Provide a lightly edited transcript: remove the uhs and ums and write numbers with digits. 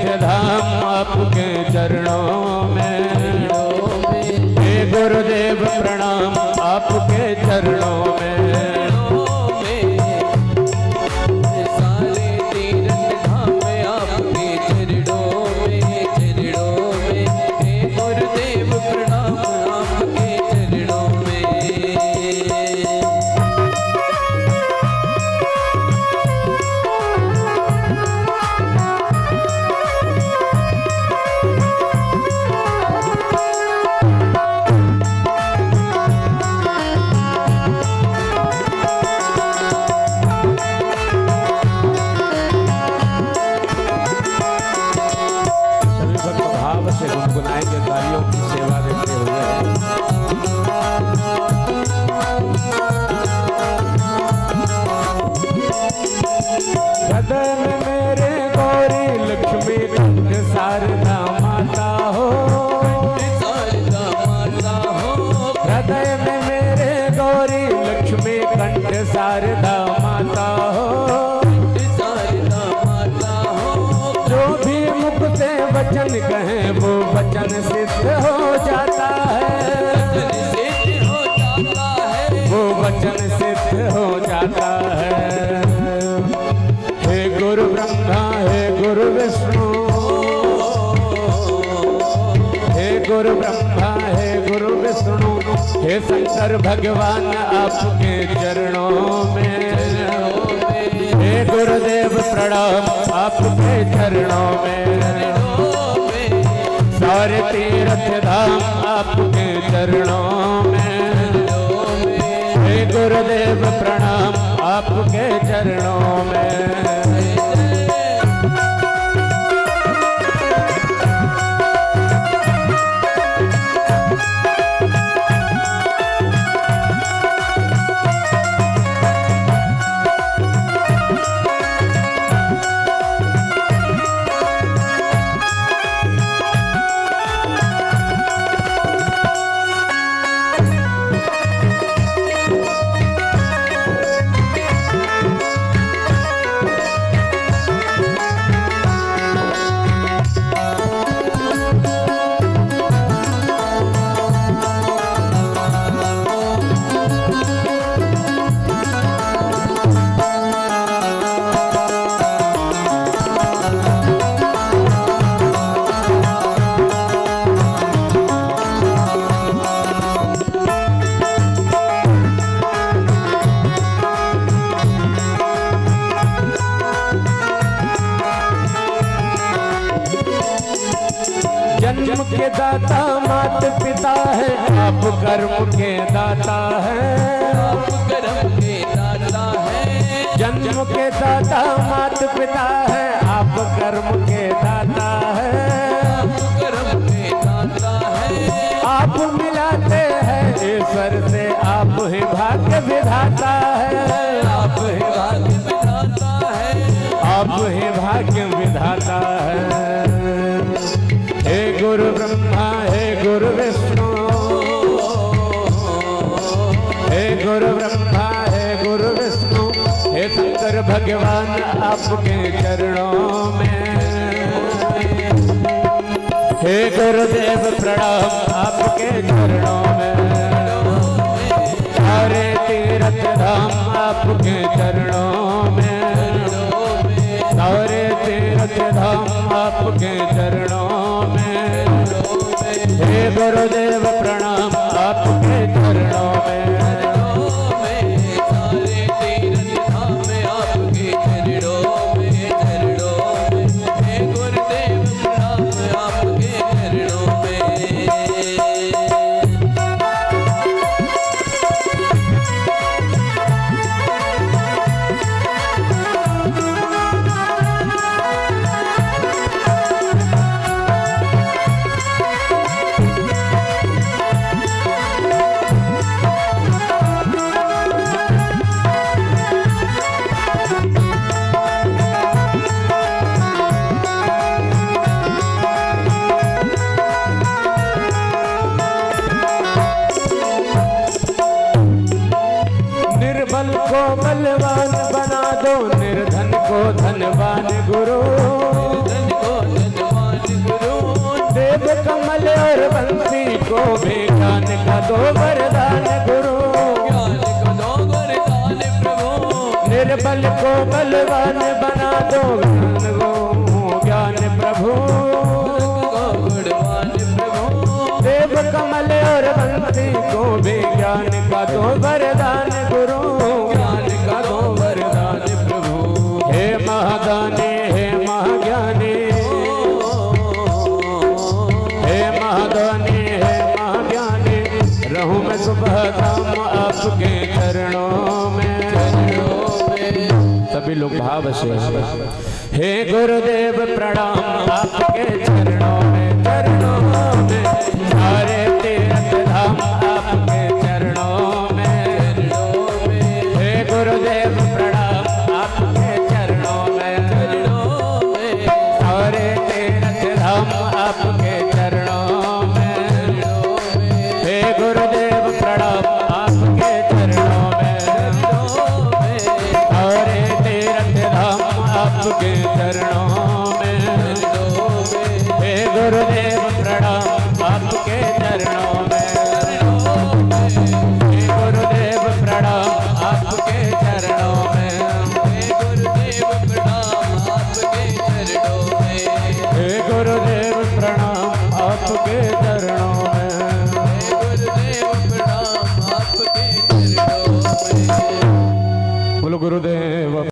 तीर्थ धाम आपके चरणों में। हे गुरुदेव प्रणाम आपके चरणों में। गुनगुनाएंगे तालियों की सेवा देते हुए। हृदय में मेरे गौरी लक्ष्मी कंठ शारदा माता हो। हृदय में मेरे गौरी लक्ष्मी कंठ शारदा माता हो। वचन कहें वो वचन सिद्ध हो जाता है। वो वचन सिद्ध हो जाता है। हे गुरु ब्रह्मा हे गुरु विष्णु, हे गुरु ब्रह्मा हे गुरु विष्णु, हे शंकर भगवान आपके चरणों में। हे गुरुदेव प्रणाम आपके चरणों में। सारे तीर्थ धाम आपके चरणों में। हे गुरुदेव प्रणाम आपके चरणों में। जन्म के दाता माता पिता है, आप कर्म के दाता है। आप कर्म के दाता है। जन्म के दाता माता पिता है, आप कर्म के दाता है। आप कर्म के दाता है। आप मिलाते हैं ईश्वर से, आप ही भाग्य विधाता है। आप ही भाग्य विधाता है। आप ही भाग्य विधाता है। हे गुरु ब्रह्मा हे गुरु विष्णु, हे गुरु ब्रह्मा हे गुरु विष्णु, हे शंकर भगवान आपके चरणों में। हे गुरुदेव प्रणाम आपके चरणों में। सारे तीर्थ धाम आपके चरणों में। सारे तीर्थ धाम आपके चरणों में। हे गुरुदेव प्रणाम आपके चरणों में। सारे तीर्थ धाम आपके चरणों में। हे गुरुदेव प्रणाम आपके चरणों में। निर्बल को बलवान बना दो, निर्धन को धनवान गुरु। निर्धन को वरदान गुरु, ज्ञान को दो वरदान प्रभु, निर्बल को बलवान बना दो ज्ञान प्रभु, गुणवान प्रभु, देव कमल और बंसी को भी ज्ञान का दो वरदान गुरु, ज्ञान का दो वरदान प्रभु, हे महादानी हे महाज्ञानी, हे महादानी हे महाज्ञानी, रहूं मैं सुबह शाम आपके चरणों में। सभी लोग भाव से हे गुरुदेव प्रणाम आपके चरणों में, चरणों में सारे तीर्थ धाम आपके चरणों में, हे गुरुदेव प्रणाम आपके चरणों में, सारे तीर्थ धाम आपके चरणों में, हे गुरुदेव प्रणाम आपके चरणों में, सारे तीर्थ धाम आपके चरणों में, हे गुरुदेव प्रणाम आपके चरणों में, हे गुरुदेव प्रणाम आपके चरणों में, हे गुरुदेव प्रणाम आपके चरणों में, हे गुरुदेव प्रणाम आपके चरणों में, हे गुरुदेव प्रणाम आपके चरणों में। बोलो गुरुदेव